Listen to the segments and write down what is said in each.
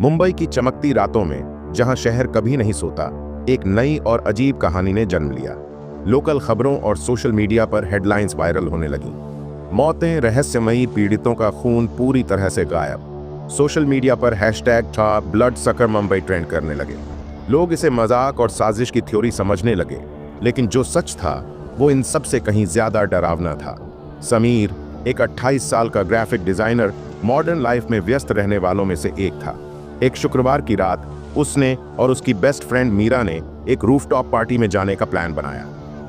मुंबई की चमकती रातों में जहां शहर कभी नहीं सोता, एक नई और अजीब कहानी ने जन्म लिया। लोकल खबरों और सोशल मीडिया पर हेडलाइंस वायरल होने लगी। मौतें, रहस्यमयी पीड़ितों का खून पूरी तरह से गायब। सोशल मीडिया पर हैशटैग था ब्लड सकर मुंबई ट्रेंड करने लगे। लोग इसे मजाक और साजिश की थ्योरी समझने लगे, लेकिन जो सच था वो इन सब से कहीं ज्यादा डरावना था। समीर, एक 28 साल का ग्राफिक डिजाइनर, मॉडर्न लाइफ में व्यस्त रहने वालों में से एक था। एक शुक्रवार की रात उसने और उसकी बेस्ट फ्रेंड मीरा ने एक रूफटॉप पार्टी में जाने का प्लान बनाया।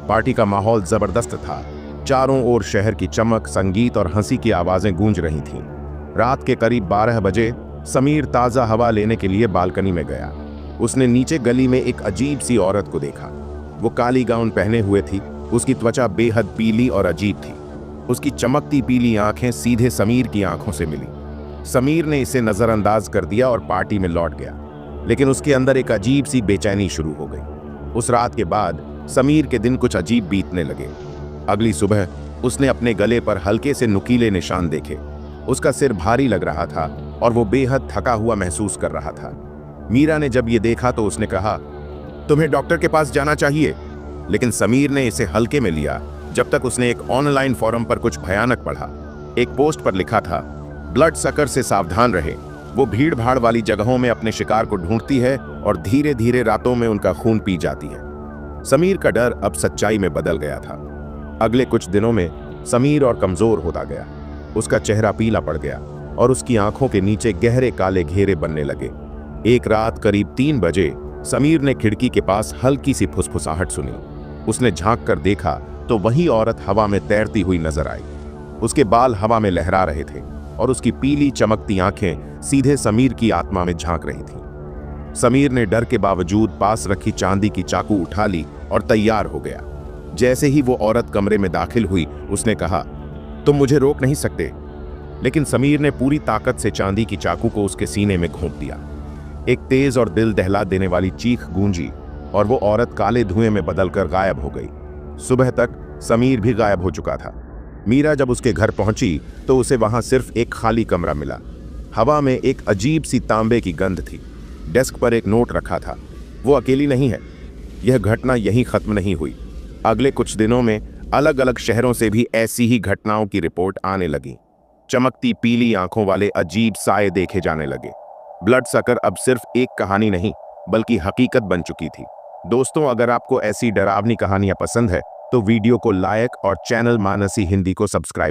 पार्टी का माहौल जबरदस्त था। चारों ओर शहर की चमक, संगीत और हंसी की आवाजें गूंज रही थीं। रात के करीब 12 बजे समीर ताज़ा हवा लेने के लिए बालकनी में गया। उसने नीचे गली में एक अजीब सी औरत को देखा। वो काली गाउन पहने हुए थी। उसकी त्वचा बेहद पीली और अजीब थी। उसकी चमकती पीली आंखें सीधे समीर की आंखों से मिली। समीर ने इसे नजरअंदाज कर दिया और पार्टी में लौट गया, लेकिन उसके अंदर एक अजीब सी बेचैनी शुरू हो गई। उस रात के बाद समीर के दिन कुछ अजीब बीतने लगे। अगली सुबह उसने अपने गले पर हल्के से नुकीले निशान देखे। उसका सिर भारी लग रहा था और वो बेहद थका हुआ महसूस कर रहा था। मीरा ने जब ये देखा तो उसने कहा, तुम्हें डॉक्टर के पास जाना चाहिए। लेकिन समीर ने इसे हल्के में लिया जब तक उसने एक ऑनलाइन फोरम पर कुछ भयानक पढ़ा। एक पोस्ट पर लिखा था, ब्लड सकर से सावधान रहे। वो भीड़ भाड़ वाली जगहों में अपने शिकार को ढूंढती है और धीरे धीरे रातों में उनका खून पी जाती है। समीर का डर अब सच्चाई में बदल गया था। अगले कुछ दिनों में समीर और कमजोर होता गया। उसका चेहरा पीला पड़ गया और उसकी आंखों के नीचे गहरे काले घेरे बनने लगे। एक रात करीब 3 बजे समीर ने खिड़की के पास हल्की सी फुसफुसाहट सुनी। उसने झांक कर देखा तो वही औरत हवा में तैरती हुई नजर आई। उसके बाल हवा में लहरा रहे थे और उसकी पीली चमकती आंखें सीधे समीर की आत्मा में झांक रही थीं। समीर ने डर के बावजूद पास रखी चांदी की चाकू उठा ली और तैयार हो गया। जैसे ही वो औरत कमरे में दाखिल हुई, उसने कहा, तुम मुझे रोक नहीं सकते। लेकिन समीर ने पूरी ताकत से चांदी की चाकू को उसके सीने में घोंप दिया। एक तेज और दिल दहला देने वाली चीख गूंजी और वो औरत काले धुएं में बदलकर गायब हो गई। सुबह तक समीर भी गायब हो चुका था। मीरा जब उसके घर पहुंची तो उसे वहां सिर्फ एक खाली कमरा मिला। हवा में एक अजीब सी तांबे की गंध थी। डेस्क पर एक नोट रखा था, वो अकेली नहीं है। यह घटना यहीं खत्म नहीं हुई। अगले कुछ दिनों में अलग अलग शहरों से भी ऐसी ही घटनाओं की रिपोर्ट आने लगी। चमकती पीली आंखों वाले अजीब साए देखे जाने लगे। ब्लड सकर अब सिर्फ एक कहानी नहीं बल्कि हकीकत बन चुकी थी। दोस्तों, अगर आपको ऐसी डरावनी कहानियां पसंद है तो वीडियो को लाइक और चैनल मानसी हिंदी को सब्सक्राइब